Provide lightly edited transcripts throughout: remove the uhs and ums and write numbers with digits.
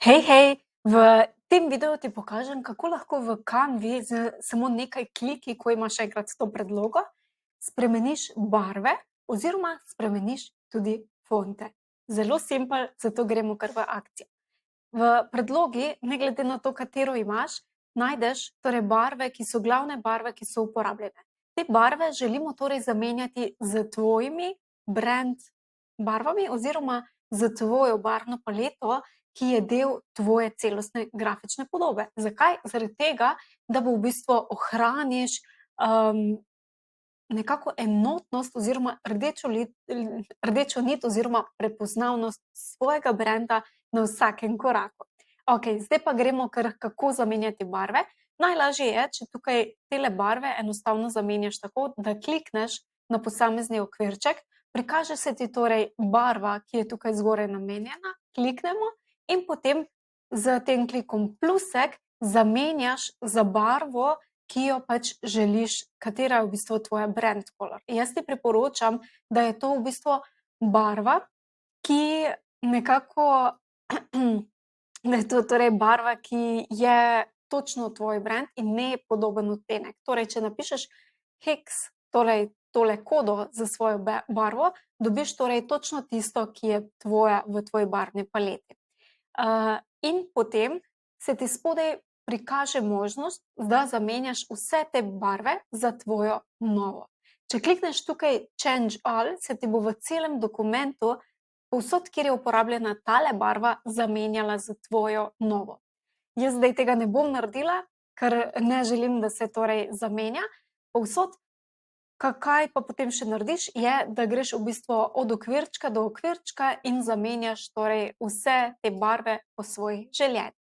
Hej, hej! V tem videu ti pokažem, kako lahko v Canvi z samo nekaj kliki, ko imaš enkrat to predlogo, spremeniš barve oziroma spremeniš tudi fonte. Zelo simpel, zato gremo kar v akcijo. V predlogi, ne glede na to, katero imaš, najdeš torej barve, ki so glavne barve, ki so uporabljene. Te barve želimo torej zamenjati s tvojimi brand barvami oziroma s tvojo barvno paleto, ki je del tvoje celostne grafične podobe. Zakaj? Zaradi tega, da v bistvu ohraniš nekako enotnost oziroma rdečo nit oziroma prepoznavnost svojega brenda na vsakem koraku. Okej, zdaj pa gremo kar, kako zamenjati barve. Najlažje je, če tukaj tele barve enostavno zamenjaš tako, da klikneš na posamezni okvirček, prikaže se ti torej barva, ki je tukaj zgoraj namenjena, kliknemo in potem s tem klikom plusek zamenjaš za barvo, ki jo pač želiš, katera je v bistvu tvoja brand color. Jaz ti priporočam, da je to v bistvu barva, ki nekako, da je to torej barva, ki je točno tvoj brand in ne podoben odtenek. Torej, če napišeš hex, torej tole kodo za svojo barvo, dobiš torej točno tisto, ki je tvoja v tvoji barvni paleti. In potem se ti spodaj prikaže možnost, da zamenjaš vse te barve za tvojo novo. Če klikneš tukaj Change All, se ti bo v celem dokumentu povsod, kjer je uporabljena tale barva, zamenjala za tvojo novo. Jaz zdaj tega ne bom naredila, ker ne želim, da se torej zamenja. Povsod, kaj pa potem še narediš, je, da greš v bistvu od okvirčka do okvirčka in zamenjaš torej vse te barve po svojih željenjih.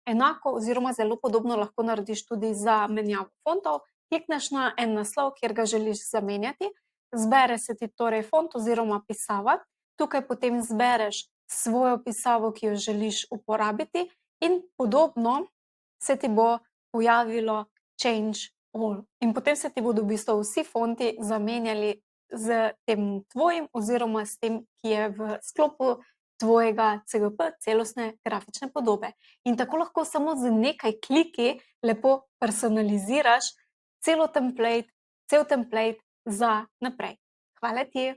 Enako oziroma zelo podobno lahko narediš tudi za menjavo fontov. Klikneš na en naslov, kjer ga želiš zamenjati, zbere se ti torej font oziroma pisava, tukaj potem zbereš svojo pisavo, ki jo želiš uporabiti in podobno se ti bo pojavilo Change All. In potem se ti bodo v bistvu vsi fonti zamenjali z tem tvojim oziroma s tem, ki je v sklopu tvojega CGP, celostne grafične podobe. In tako lahko samo z nekaj kliki lepo personaliziraš cel template za naprej. Hvala ti!